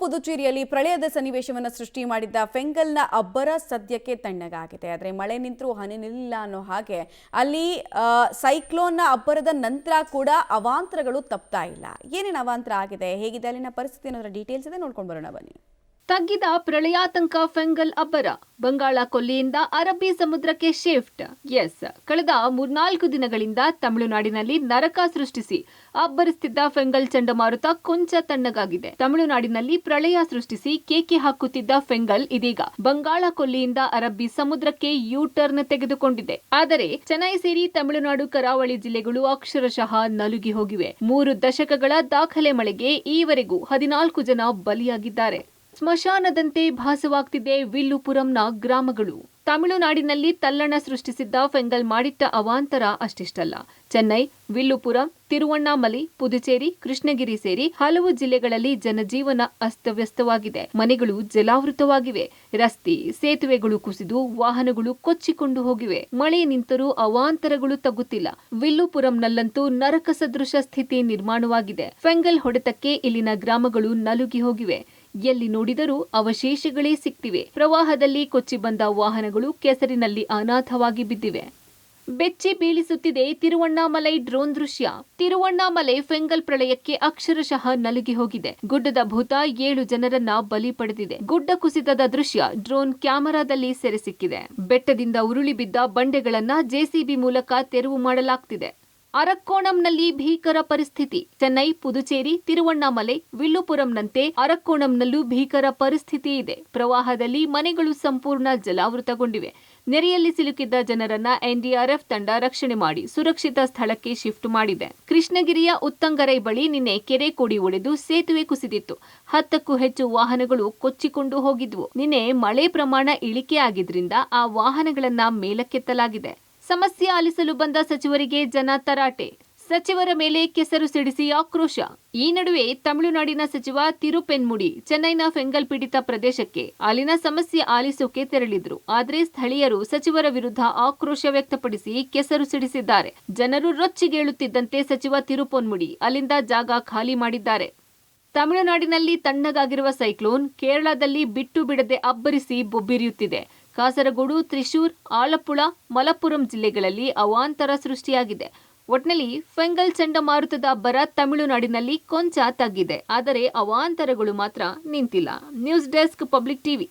ಪುದುಚೇರಿಯಲ್ಲಿ ಪ್ರಳಯದ ಸನ್ನಿವೇಶವನ್ನು ಸೃಷ್ಟಿ ಮಾಡಿದ್ದ ಫೆಂಗಲ್ನ ಅಬ್ಬರ ಸದ್ಯಕ್ಕೆ ತಣ್ಣಗಾಗಿದೆ. ಆದರೆ ಮಳೆ ನಿಂತರೂ ಹನಿ ನಿಲ್ಲಿಲ್ಲ ಅನ್ನೋ ಹಾಗೆ ಅಲ್ಲಿ ಸೈಕ್ಲೋನ್ನ ಅಬ್ಬರದ ನಂತರ ಕೂಡ ಅವಾಂತರಗಳು ತಪ್ತಾ ಇಲ್ಲ. ಏನೇನು ಅವಾಂತರ ಆಗಿದೆ, ಹೇಗಿದೆ ಅಲ್ಲಿನ ಪರಿಸ್ಥಿತಿ ಅನ್ನೋದರ ಡೀಟೇಲ್ಸ್ ಇದೆ, ನೋಡ್ಕೊಂಡು ಬರೋಣ ಬನ್ನಿ. ತಗ್ಗಿದ ಪ್ರಳಯಾತಂಕ ಫೆಂಗಲ್ ಅಬ್ಬರ ಬಂಗಾಳ ಕೊಲ್ಲಿಯಿಂದ ಅರಬ್ಬಿ ಸಮುದ್ರಕ್ಕೆ ಶಿಫ್ಟ್. ಕಳೆದ 3-4 ದಿನಗಳಿಂದ ತಮಿಳುನಾಡಿನಲ್ಲಿ ನರಕ ಸೃಷ್ಟಿಸಿ ಅಬ್ಬರಿಸುತ್ತಿದ್ದ ಫೆಂಗಲ್ ಚಂಡಮಾರುತ ಕೊಂಚ ತಣ್ಣಗಾಗಿದೆ. ತಮಿಳುನಾಡಿನಲ್ಲಿ ಪ್ರಳಯ ಸೃಷ್ಟಿಸಿ ಕೇಕೆ ಹಾಕುತ್ತಿದ್ದ ಫೆಂಗಲ್ ಇದೀಗ ಬಂಗಾಳ ಕೊಲ್ಲಿಯಿಂದ ಅರಬ್ಬಿ ಸಮುದ್ರಕ್ಕೆ ಯೂ ಟರ್ನ್ ತೆಗೆದುಕೊಂಡಿದೆ. ಆದರೆ ಚೆನ್ನೈ ಸೇರಿ ತಮಿಳುನಾಡು ಕರಾವಳಿ ಜಿಲ್ಲೆಗಳು ಅಕ್ಷರಶಃ ನಲುಗಿ ಹೋಗಿವೆ. 3 ದಶಕಗಳ ದಾಖಲೆ ಮಳೆಗೆ ಈವರೆಗೂ 14 ಜನ ಬಲಿಯಾಗಿದ್ದಾರೆ. ಸ್ಮಶಾನದಂತೆ ಭಾಸವಾಗ್ತಿದೆ ವಿಲ್ಲುಪುರಂನ ಗ್ರಾಮಗಳು. ತಮಿಳುನಾಡಿನಲ್ಲಿ ತಲ್ಲಣ ಸೃಷ್ಟಿಸಿದ್ದ ಫೆಂಗಲ್ ಮಾಡಿಟ್ಟ ಅವಾಂತರ ಅಷ್ಟಿಷ್ಟಲ್ಲ. ಚೆನ್ನೈ, ವಿಲ್ಲುಪುರಂ, ತಿರುವಣ್ಣಾಮಲೈ, ಪುದುಚೇರಿ, ಕೃಷ್ಣಗಿರಿ ಸೇರಿ ಹಲವು ಜಿಲ್ಲೆಗಳಲ್ಲಿ ಜನಜೀವನ ಅಸ್ತವ್ಯಸ್ತವಾಗಿದೆ. ಮನೆಗಳು ಜಲಾವೃತವಾಗಿವೆ. ರಸ್ತೆ, ಸೇತುವೆಗಳು ಕುಸಿದು ವಾಹನಗಳು ಕೊಚ್ಚಿಕೊಂಡು ಹೋಗಿವೆ. ಮಳೆ ನಿಂತರೂ ಅವಾಂತರಗಳು ತಗ್ಗುತ್ತಿಲ್ಲ. ವಿಲ್ಲುಪುರಂನಲ್ಲಂತೂ ನರಕ ಸದೃಶ ಸ್ಥಿತಿ ನಿರ್ಮಾಣವಾಗಿದೆ. ಫೆಂಗಲ್ ಹೊಡೆತಕ್ಕೆ ಇಲ್ಲಿನ ಗ್ರಾಮಗಳು ನಲುಗಿ ಹೋಗಿವೆ. ಎಲ್ಲಿ ನೋಡಿದರೂ ಅವಶೇಷಗಳೇ ಸಿಕ್ತಿವೆ. ಪ್ರವಾಹದಲ್ಲಿ ಕೊಚ್ಚಿ ಬಂದ ವಾಹನಗಳು ಕೆಸರಿನಲ್ಲಿ ಅನಾಥವಾಗಿ ಬಿದ್ದಿವೆ. ಬೆಚ್ಚಿ ಬೀಳಿಸುತ್ತಿದೆ ತಿರುವಣ್ಣಾಮಲೈ ಡ್ರೋನ್ ದೃಶ್ಯ. ತಿರುವಣ್ಣಾಮಲೈ ಫೆಂಗಲ್ ಪ್ರಳಯಕ್ಕೆ ಅಕ್ಷರಶಃ ನಲುಗಿ ಹೋಗಿದೆ. ಗುಡ್ಡದ ಭೂತ 7 ಜನರನ್ನ ಬಲಿ ಪಡೆದಿದೆ. ಗುಡ್ಡ ಕುಸಿತದ ದೃಶ್ಯ ಡ್ರೋನ್ ಕ್ಯಾಮೆರಾದಲ್ಲಿ ಸೆರೆ ಸಿಕ್ಕಿದೆ. ಬೆಟ್ಟದಿಂದ ಉರುಳಿ ಬಿದ್ದ ಬಂಡೆಗಳನ್ನ ಜೆಸಿಬಿ ಮೂಲಕ ತೆರವು ಮಾಡಲಾಗ್ತಿದೆ. ಅರಕ್ಕೋಣಂನಲ್ಲಿ ಭೀಕರ ಪರಿಸ್ಥಿತಿ. ಚೆನ್ನೈ, ಪುದುಚೇರಿ, ತಿರುವಣ್ಣಾಮಲೈ, ವಿಲ್ಲುಪುರಂನಂತೆ ಅರಕ್ಕೋಣಂನಲ್ಲೂ ಭೀಕರ ಪರಿಸ್ಥಿತಿ ಇದೆ. ಪ್ರವಾಹದಲ್ಲಿ ಮನೆಗಳು ಸಂಪೂರ್ಣ ಜಲಾವೃತಗೊಂಡಿವೆ. ನೆರೆಯಲ್ಲಿ ಸಿಲುಕಿದ್ದ ಜನರನ್ನ ಎನ್ಡಿಆರ್ಎಫ್ ತಂಡ ರಕ್ಷಣೆ ಮಾಡಿ ಸುರಕ್ಷಿತ ಸ್ಥಳಕ್ಕೆ ಶಿಫ್ಟ್ ಮಾಡಿದೆ. ಕೃಷ್ಣಗಿರಿಯ ಉತ್ತಂಗರೈ ಬಳಿ ನಿನ್ನೆ ಕೆರೆ ಕೋಡಿ ಒಡೆದು ಸೇತುವೆ ಕುಸಿದಿತ್ತು. 10ಕ್ಕೂ ಹೆಚ್ಚು ವಾಹನಗಳು ಕೊಚ್ಚಿಕೊಂಡು ಹೋಗಿದ್ವು. ನಿನ್ನೆ ಮಳೆ ಪ್ರಮಾಣ ಇಳಿಕೆ ಆಗಿದ್ರಿಂದ ಆ ವಾಹನಗಳನ್ನ ಮೇಲಕ್ಕೆತ್ತಲಾಗಿದೆ. ಸಮಸ್ಯೆ ಆಲಿಸಲು ಬಂದ ಸಚಿವರಿಗೆ ಜನ ತರಾಟೆ. ಸಚಿವರ ಮೇಲೆ ಕೆಸರು ಸಿಡಿಸಿ ಆಕ್ರೋಶ. ಈ ನಡುವೆ ತಮಿಳುನಾಡಿನ ಸಚಿವ ತಿರುಪೆನ್ಮುಡಿ ಚೆನ್ನೈನ ಫೆಂಗಲ್ ಪೀಡಿತ ಪ್ರದೇಶಕ್ಕೆ ಅಲ್ಲಿನ ಸಮಸ್ಯೆ ಆಲಿಸೋಕೆ ತೆರಳಿದ್ರು. ಆದರೆ ಸ್ಥಳೀಯರು ಸಚಿವರ ವಿರುದ್ಧ ಆಕ್ರೋಶ ವ್ಯಕ್ತಪಡಿಸಿ ಕೆಸರು ಸಿಡಿಸಿದ್ದಾರೆ. ಜನರು ರೊಚ್ಚಿಗೇಳುತ್ತಿದ್ದಂತೆ ಸಚಿವ ತಿರುಪೊನ್ಮುಡಿ ಅಲ್ಲಿಂದ ಜಾಗ ಖಾಲಿ ಮಾಡಿದ್ದಾರೆ. ತಮಿಳುನಾಡಿನಲ್ಲಿ ತಣ್ಣಗಾಗಿರುವ ಸೈಕ್ಲೋನ್ ಕೇರಳದಲ್ಲಿ ಬಿಟ್ಟು ಬಿಡದೆ ಅಬ್ಬರಿಸಿ ಬೊಬ್ಬಿರಿಯುತ್ತಿದೆ. ಕಾಸರಗೋಡು, ತ್ರಿಶೂರ್, ಆಲಪ್ಪುಳ, ಮಲಪ್ಪುರಂ ಜಿಲ್ಲೆಗಳಲ್ಲಿ ಅವಾಂತರ ಸೃಷ್ಟಿಯಾಗಿದೆ. ಒಟ್ನಲ್ಲಿ ಫೆಂಗಲ್ ಚಂಡಮಾರುತದ ಅಬ್ಬರ ತಮಿಳುನಾಡಿನಲ್ಲಿ ಕೊಂಚ ತಗ್ಗಿದೆ. ಆದರೆ ಅವಾಂತರಗಳು ಮಾತ್ರ ನಿಂತಿಲ್ಲ. News desk, public TV.